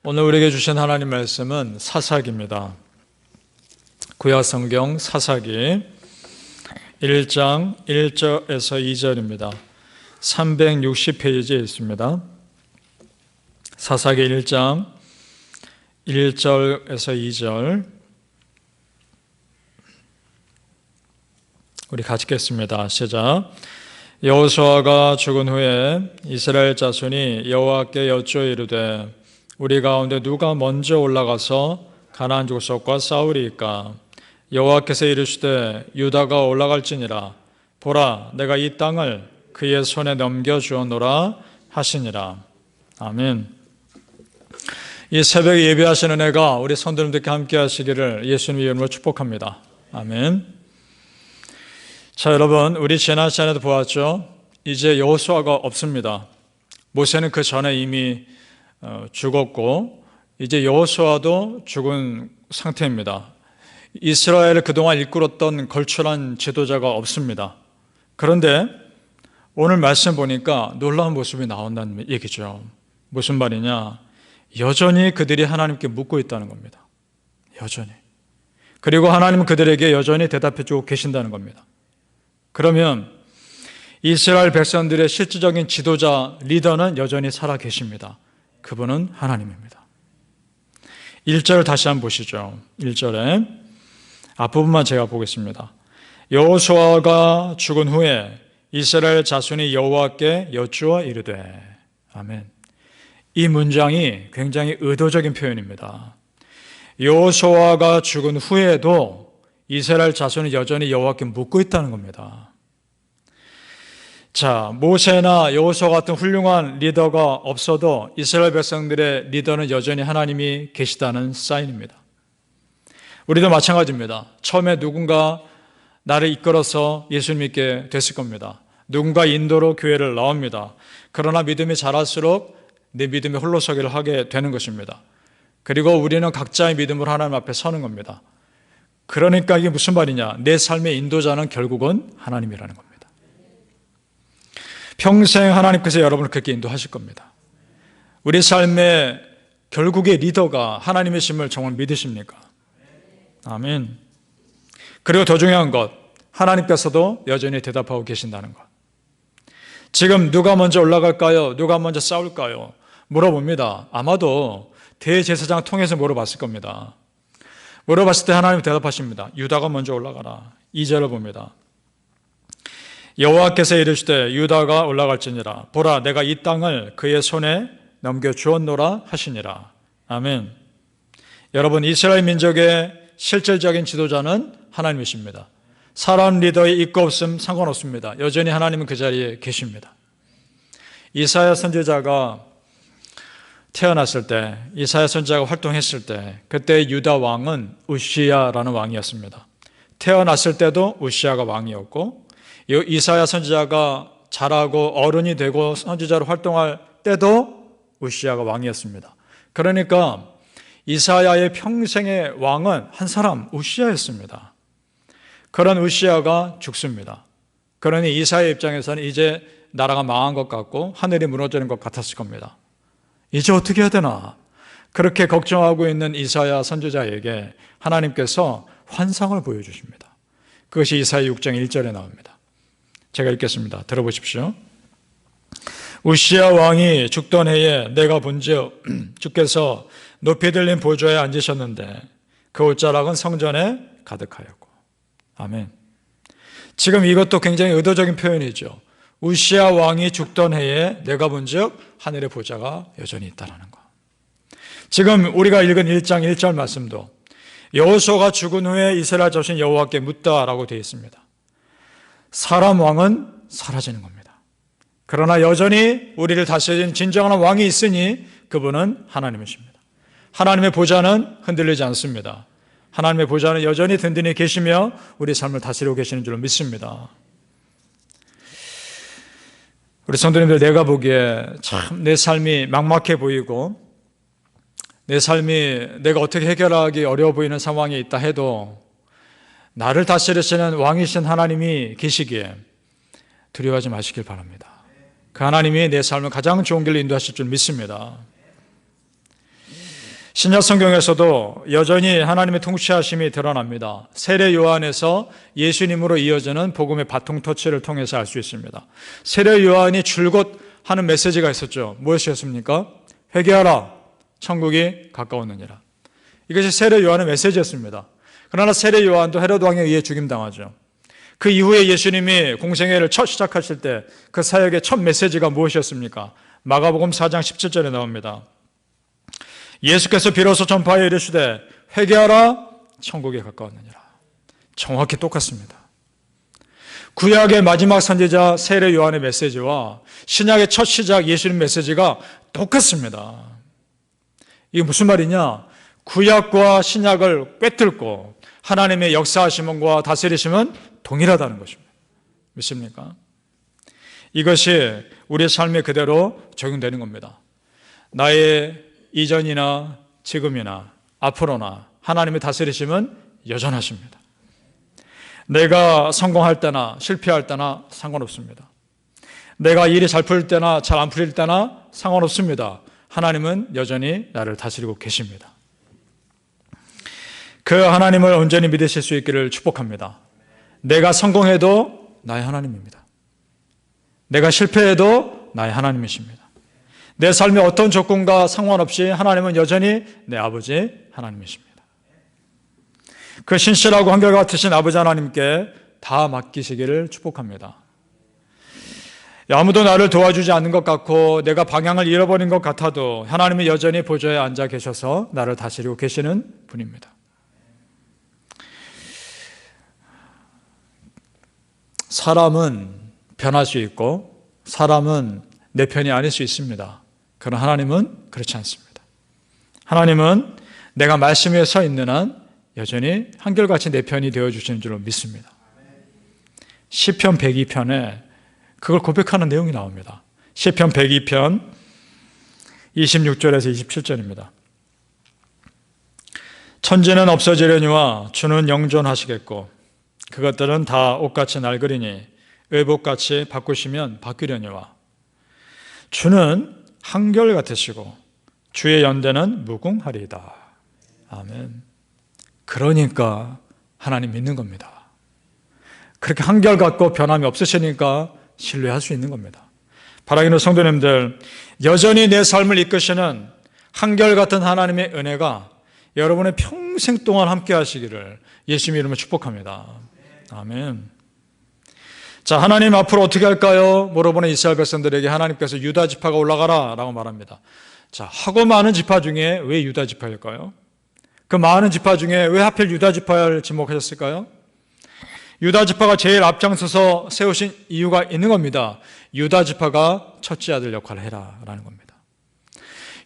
오늘 우리에게 주신 하나님 말씀은 사사기입니다. 구약 성경 사사기 1장 1절에서 2절입니다. 360페이지에 있습니다. 사사기 1장 1절에서 2절 우리 같이 읽겠습니다. 시작. 여호수아가 죽은 후에 이스라엘 자손이 여호와께 여쭈어 이르되 우리 가운데 누가 먼저 올라가서 가나안 족속과 싸우리이까? 여호와께서 이르시되 유다가 올라갈지니라. 보라, 내가 이 땅을 그의 손에 넘겨주었노라 하시니라. 아멘. 이 새벽에 예배하시는 은혜가 우리 성도님들께 함께 하시기를 예수님의 이름으로 축복합니다. 아멘. 자, 여러분, 우리 지난 시간에도 보았죠. 이제 여호수아가 없습니다. 모세는 그 전에 이미 죽었고 이제 여호수아도 죽은 상태입니다. 이스라엘을 그동안 이끌었던 걸출한 지도자가 없습니다. 그런데 오늘 말씀 보니까 놀라운 모습이 나온다는 얘기죠. 무슨 말이냐? 여전히 그들이 하나님께 묻고 있다는 겁니다. 여전히. 그리고 하나님은 그들에게 여전히 대답해 주고 계신다는 겁니다. 그러면 이스라엘 백성들의 실질적인 지도자, 리더는 여전히 살아 계십니다. 그분은 하나님입니다. 1절을 다시 한번 보시죠. 1절에 앞부분만 제가 보겠습니다. 여호수아가 죽은 후에 이스라엘 자손이 여호와께 여쭈어 이르되. 아멘. 이 문장이 굉장히 의도적인 표현입니다. 여호수아가 죽은 후에도 이스라엘 자손이 여전히 여호와께 묻고 있다는 겁니다. 자, 모세나 여호수아 같은 훌륭한 리더가 없어도 이스라엘 백성들의 리더는 여전히 하나님이 계시다는 사인입니다. 우리도 마찬가지입니다. 처음에 누군가 나를 이끌어서 예수님 믿게 됐을 겁니다. 누군가 인도로 교회를 나옵니다. 그러나 믿음이 자랄수록 내 믿음이 홀로서기를 하게 되는 것입니다. 그리고 우리는 각자의 믿음으로 하나님 앞에 서는 겁니다. 그러니까 이게 무슨 말이냐? 내 삶의 인도자는 결국은 하나님이라는 겁니다. 평생 하나님께서 여러분을 그렇게 인도하실 겁니다. 우리 삶의 결국의 리더가 하나님이심을 정말 믿으십니까? 아멘. 그리고 더 중요한 것, 하나님께서도 여전히 대답하고 계신다는 것. 지금 누가 먼저 올라갈까요? 누가 먼저 싸울까요? 물어봅니다. 아마도 대제사장 통해서 물어봤을 겁니다. 물어봤을 때 하나님 대답하십니다. 유다가 먼저 올라가라. 2절을 봅니다. 여호와께서 이르시되 유다가 올라갈지니라. 보라, 내가 이 땅을 그의 손에 넘겨주었노라 하시니라. 아멘. 여러분, 이스라엘 민족의 실질적인 지도자는 하나님이십니다. 사람 리더의 있고 없음 상관없습니다. 여전히 하나님은 그 자리에 계십니다. 이사야 선지자가 태어났을 때, 이사야 선지자가 활동했을 때, 그때 유다 왕은 우시야라는 왕이었습니다. 태어났을 때도 우시야가 왕이었고, 이사야 선지자가 자라고 어른이 되고 선지자로 활동할 때도 우시야가 왕이었습니다. 그러니까 이사야의 평생의 왕은 한 사람, 우시야였습니다. 그런 우시야가 죽습니다. 그러니 이사야의 입장에서는 이제 나라가 망한 것 같고 하늘이 무너지는 것 같았을 겁니다. 이제 어떻게 해야 되나? 그렇게 걱정하고 있는 이사야 선지자에게 하나님께서 환상을 보여주십니다. 그것이 이사야 6장 1절에 나옵니다. 제가 읽겠습니다. 들어보십시오. 우시야 왕이 죽던 해에 내가 본즉 주께서 높이 들린 보좌에 앉으셨는데 그 옷자락은 성전에 가득하였고. 아멘. 지금 이것도 굉장히 의도적인 표현이죠. 우시야 왕이 죽던 해에 내가 본즉 하늘의 보좌가 여전히 있다는 것. 지금 우리가 읽은 1장 1절 말씀도 여호수아가 죽은 후에 이스라엘 자손이 여호와께 묻다라고 되어 있습니다. 사람 왕은 사라지는 겁니다. 그러나 여전히 우리를 다스리는 진정한 왕이 있으니 그분은 하나님이십니다. 하나님의 보좌는 흔들리지 않습니다. 하나님의 보좌는 여전히 든든히 계시며 우리 삶을 다스리고 계시는 줄 믿습니다. 우리 성도님들, 내가 보기에 참 내 삶이 막막해 보이고 내 삶이 내가 어떻게 해결하기 어려워 보이는 상황에 있다 해도 나를 다스리시는 왕이신 하나님이 계시기에 두려워하지 마시길 바랍니다. 그 하나님이 내 삶을 가장 좋은 길로 인도하실 줄 믿습니다. 신약 성경에서도 여전히 하나님의 통치하심이 드러납니다. 세례 요한에서 예수님으로 이어지는 복음의 바통 터치를 통해서 알 수 있습니다. 세례 요한이 줄곧 하는 메시지가 있었죠. 무엇이었습니까? 회개하라, 천국이 가까웠느니라. 이것이 세례 요한의 메시지였습니다. 그러나 세례 요한도 헤로드 왕에 의해 죽임당하죠. 그 이후에 예수님이 공생애를 첫 시작하실 때 그 사역의 첫 메시지가 무엇이었습니까? 마가복음 4장 17절에 나옵니다. 예수께서 비로소 전파하여 이르시되 회개하라, 천국에 가까웠느니라. 정확히 똑같습니다. 구약의 마지막 선지자 세례 요한의 메시지와 신약의 첫 시작 예수님 메시지가 똑같습니다. 이게 무슨 말이냐? 구약과 신약을 꿰뚫고 하나님의 역사하심과 다스리심은 동일하다는 것입니다. 믿습니까? 이것이 우리의 삶에 그대로 적용되는 겁니다. 나의 이전이나 지금이나 앞으로나 하나님의 다스리심은 여전하십니다. 내가 성공할 때나 실패할 때나 상관없습니다. 내가 일이 잘 풀릴 때나 잘 안 풀릴 때나 상관없습니다. 하나님은 여전히 나를 다스리고 계십니다. 그 하나님을 온전히 믿으실 수 있기를 축복합니다. 내가 성공해도 나의 하나님입니다. 내가 실패해도 나의 하나님이십니다. 내 삶의 어떤 조건과 상관없이 하나님은 여전히 내 아버지 하나님이십니다. 그 신실하고 한결같으신 아버지 하나님께 다 맡기시기를 축복합니다. 아무도 나를 도와주지 않는 것 같고 내가 방향을 잃어버린 것 같아도 하나님은 여전히 보좌에 앉아 계셔서 나를 다스리고 계시는 분입니다. 사람은 변할 수 있고 사람은 내 편이 아닐 수 있습니다. 그러나 하나님은 그렇지 않습니다. 하나님은 내가 말씀 위에 서 있는 한 여전히 한결같이 내 편이 되어주시는 줄로 믿습니다. 시편 102편에 그걸 고백하는 내용이 나옵니다. 시편 102편 26절에서 27절입니다. 천지는 없어지려니와 주는 영존하시겠고 그것들은 다 옷같이 낡으리니 의복같이 바꾸시면 바뀌려니와 주는 한결같으시고 주의 연대는 무궁하리이다. 아멘. 그러니까 하나님 믿는 겁니다. 그렇게 한결같고 변함이 없으시니까 신뢰할 수 있는 겁니다. 바라기는 성도님들, 여전히 내 삶을 이끄시는 한결같은 하나님의 은혜가 여러분의 평생 동안 함께 하시기를 예수님 이름으로 축복합니다. 아멘. 자, 하나님 앞으로 어떻게 할까요? 물어보는 이스라엘 백성들에게 하나님께서 유다 지파가 올라가라 라고 말합니다. 자, 하고 많은 지파 중에 왜 유다 지파일까요? 그 많은 지파 중에 왜 하필 유다 지파를 지목하셨을까요? 유다 지파가 제일 앞장서서 세우신 이유가 있는 겁니다. 유다 지파가 첫째 아들 역할을 해라 라는 겁니다.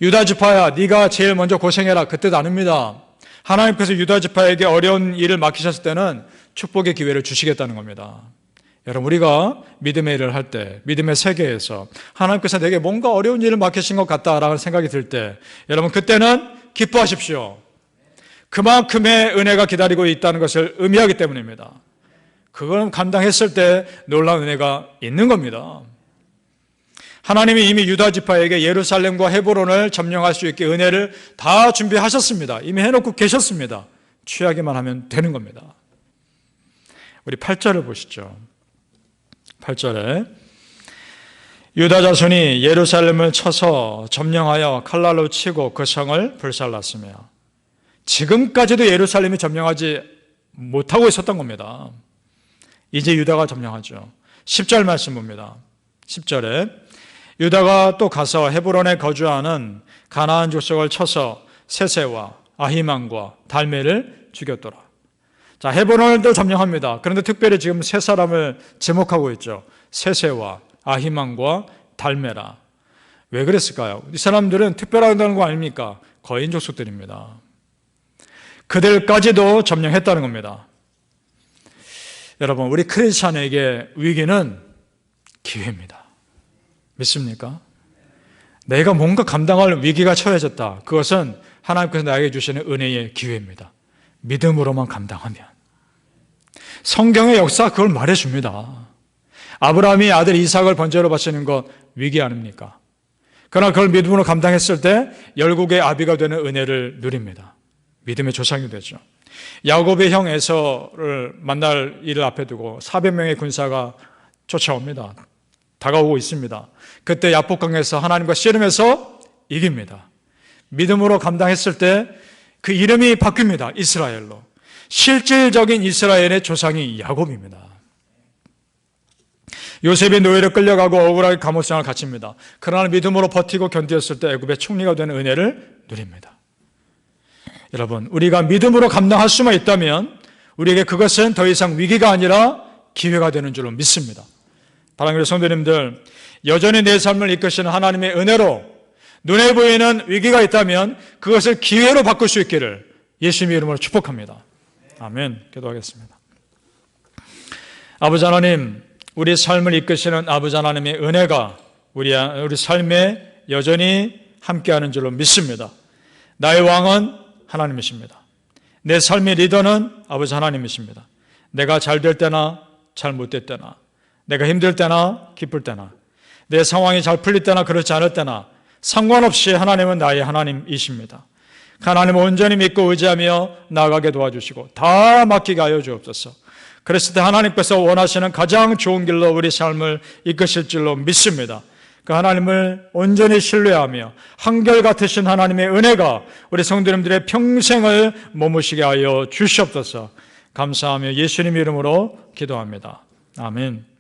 유다 지파야, 네가 제일 먼저 고생해라 그 뜻 아닙니다. 하나님께서 유다 지파에게 어려운 일을 맡기셨을 때는 축복의 기회를 주시겠다는 겁니다. 여러분, 우리가 믿음의 일을 할 때, 믿음의 세계에서 하나님께서 내게 뭔가 어려운 일을 맡기신 것 같다라는 생각이 들 때, 여러분 그때는 기뻐하십시오. 그만큼의 은혜가 기다리고 있다는 것을 의미하기 때문입니다. 그건 감당했을 때 놀라운 은혜가 있는 겁니다. 하나님이 이미 유다 지파에게 예루살렘과 헤브론을 점령할 수 있게 은혜를 다 준비하셨습니다. 이미 해놓고 계셨습니다. 취하기만 하면 되는 겁니다. 우리 8절을 보시죠. 8절에 유다 자손이 예루살렘을 쳐서 점령하여 칼날로 치고 그 성을 불살랐으며, 지금까지도 예루살렘이 점령하지 못하고 있었던 겁니다. 이제 유다가 점령하죠. 10절 말씀 봅니다. 10절에 유다가 또 가서 헤브론에 거주하는 가나안 족속을 쳐서 세세와 아히만과 달메를 죽였더라. 자, 헤브론을 점령합니다. 그런데 특별히 지금 세 사람을 지목하고 있죠. 세세와 아히만과 달메라. 왜 그랬을까요? 이 사람들은 특별하다는 거 아닙니까? 거인 족속들입니다. 그들까지도 점령했다는 겁니다. 여러분, 우리 크리스찬에게 위기는 기회입니다. 믿습니까? 내가 뭔가 감당할 위기가 처해졌다. 그것은 하나님께서 나에게 주시는 은혜의 기회입니다. 믿음으로만 감당하면. 성경의 역사 그걸 말해줍니다. 아브라함이 아들 이삭을 번제로 바치는 것 위기 아닙니까? 그러나 그걸 믿음으로 감당했을 때 열국의 아비가 되는 은혜를 누립니다. 믿음의 조상이 되죠. 야곱의 형 에서를 만날 일을 앞에 두고 400명의 군사가 쫓아옵니다. 다가오고 있습니다. 그때 야복강에서 하나님과 씨름해서 이깁니다. 믿음으로 감당했을 때 그 이름이 바뀝니다. 이스라엘로. 실질적인 이스라엘의 조상이 야곱입니다. 요셉이 노예로 끌려가고 억울하게 감옥생활을 갇힙니다. 그러나 믿음으로 버티고 견디었을 때 애굽의 총리가 되는 은혜를 누립니다. 여러분, 우리가 믿음으로 감당할 수만 있다면 우리에게 그것은 더 이상 위기가 아니라 기회가 되는 줄로 믿습니다. 사랑하는 성도님들, 여전히 내 삶을 이끄시는 하나님의 은혜로 눈에 보이는 위기가 있다면 그것을 기회로 바꿀 수 있기를 예수님의 이름으로 축복합니다. 아멘. 기도하겠습니다. 아버지 하나님, 우리 삶을 이끄시는 아버지 하나님의 은혜가 우리 삶에 여전히 함께하는 줄로 믿습니다. 나의 왕은 하나님이십니다. 내 삶의 리더는 아버지 하나님이십니다. 내가 잘 될 때나 잘 못 될 때나, 내가 힘들 때나 기쁠 때나, 내 상황이 잘 풀릴 때나 그렇지 않을 때나 상관없이 하나님은 나의 하나님이십니다. 하나님을 온전히 믿고 의지하며 나아가게 도와주시고 다 맡기게 하여 주옵소서. 그랬을 때 하나님께서 원하시는 가장 좋은 길로 우리 삶을 이끄실 줄로 믿습니다. 그 하나님을 온전히 신뢰하며 한결같으신 하나님의 은혜가 우리 성도님들의 평생을 머무시게 하여 주시옵소서. 감사하며 예수님 이름으로 기도합니다. 아멘.